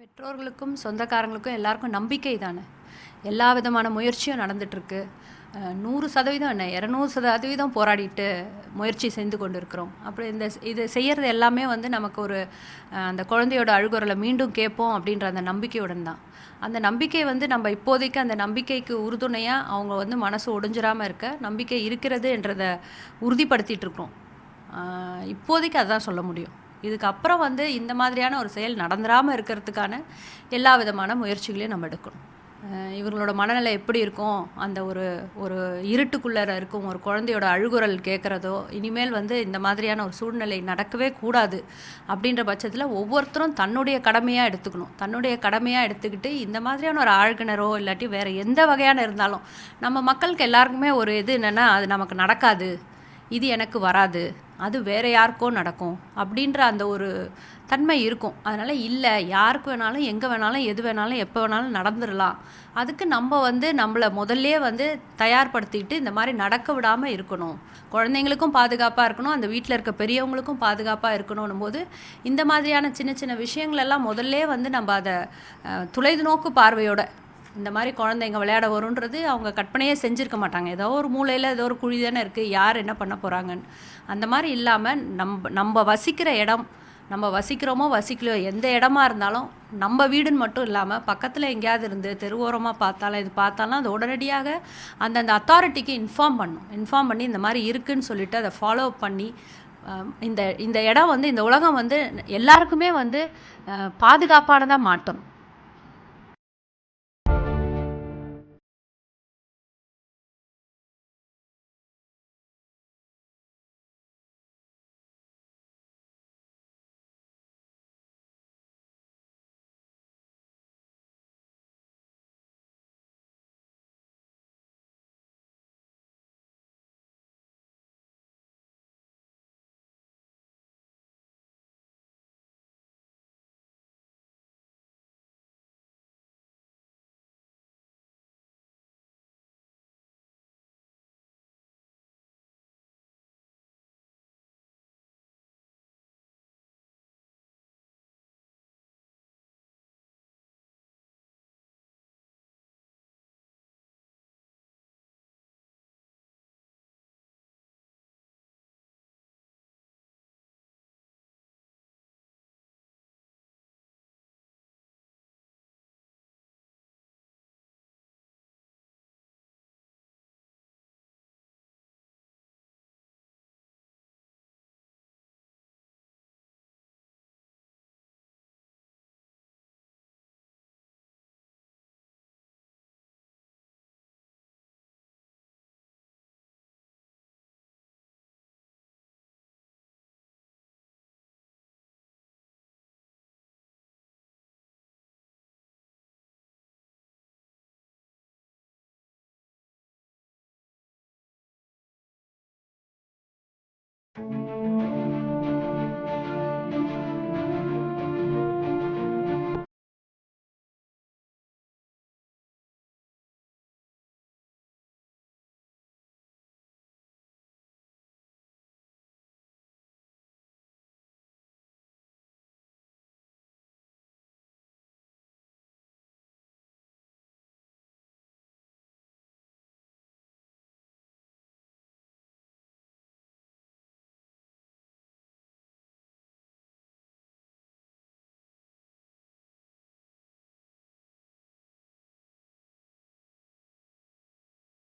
பெற்றோர்களுக்கும் சொந்தக்காரங்களுக்கும் எல்லாருக்கும் நம்பிக்கை தானே. எல்லா விதமான முயற்சியும் நடந்துட்டுருக்கு. 100% என்ன 200% போராடிட்டு முயற்சி செய்து கொண்டு இருக்கிறோம். அப்படி இது செய்கிறது எல்லாமே வந்து நமக்கு ஒரு அந்த குழந்தையோட அழுகுரலை மீண்டும் கேட்போம் அப்படின்ற அந்த நம்பிக்கையுடன் தான். அந்த நம்பிக்கை வந்து நம்ம இப்போதைக்கு அந்த நம்பிக்கைக்கு உறுதுணையாக அவங்க வந்து மனசு ஒடிஞ்சிராமல் இருக்க நம்பிக்கை இருக்கிறதுன்றதை உறுதிப்படுத்திட்டு இருக்கிறோம். இப்போதைக்கு அதுதான் சொல்ல முடியும். இதுக்கப்புறம் வந்து இந்த மாதிரியான ஒரு செயல் நடந்துடாமல் இருக்கிறதுக்கான எல்லா விதமான முயற்சிகளையும் நம்ம எடுக்கணும். இவங்களோட மனநிலை எப்படி இருக்கும், அந்த ஒரு ஒரு இருட்டுக்குள்ளே இருக்கும் ஒரு குழந்தையோட அழுகுரல் கேட்குறதோ, இனிமேல் வந்து இந்த மாதிரியான ஒரு சூழ்நிலை நடக்கவே கூடாது அப்படின்ற பட்சத்தில் ஒவ்வொருத்தரும் தன்னுடைய கடமையாக எடுத்துக்கணும். தன்னுடைய கடமையாக எடுத்துக்கிட்டு இந்த மாதிரியான ஒரு ஆழ்கிணறோ இல்லாட்டி வேறு எந்த வகையான இருந்தாலும் நம்ம மக்களுக்கு எல்லாருக்குமே ஒரு இது என்னென்னா, அது நமக்கு நடக்காது, இது எனக்கு வராது, அது வேறு யாருக்கோ நடக்கும் அப்படின்ற அந்த ஒரு தன்மை இருக்கும். அதனால் இல்லை, யாருக்கு வேணாலும் எங்கே வேணாலும் எது வேணாலும் எப்போ வேணாலும் நடந்துடலாம். அதுக்கு நம்ம வந்து நம்மளை முதல்லே வந்து தயார்படுத்திக்கிட்டு இந்த மாதிரி நடக்க விடாமல் இருக்கணும். குழந்தைங்களுக்கும் பாதுகாப்பாக இருக்கணும், அந்த வீட்டில் இருக்க பெரியவங்களுக்கும் பாதுகாப்பாக இருக்கணும் போது இந்த மாதிரியான சின்ன சின்ன விஷயங்களெல்லாம் முதல்லே வந்து நம்ம அதை தொலைநோக்கு பார்வையோட இந்த மாதிரி குழந்தைங்க விளையாட வருன்றது அவங்க கற்பனையே செஞ்சுருக்க மாட்டாங்க. ஏதோ ஒரு மூலையில் ஏதோ ஒரு குழி தானே இருக்குது, யார் என்ன பண்ண போகிறாங்கன்னு. அந்த மாதிரி இல்லாமல் நம்ம வசிக்கிற இடம், நம்ம வசிக்கிறோமோ வசிக்கலையோ எந்த இடமா இருந்தாலும் நம்ம வீடுன்னு மட்டும் இல்லாமல் பக்கத்தில் எங்கேயாவது இருந்து தெருவோரமாக பார்த்தாலும் இது பார்த்தாலும் அது உடனடியாக அந்தந்த அத்தாரிட்டிக்கு இன்ஃபார்ம் பண்ணி இந்த மாதிரி இருக்குதுன்னு சொல்லிட்டு அதை ஃபாலோ பண்ணி இந்த இந்த இடம் வந்து இந்த உலகம் வந்து எல்லாருக்குமே வந்து பாதுகாப்பானதாக மாட்டணும்.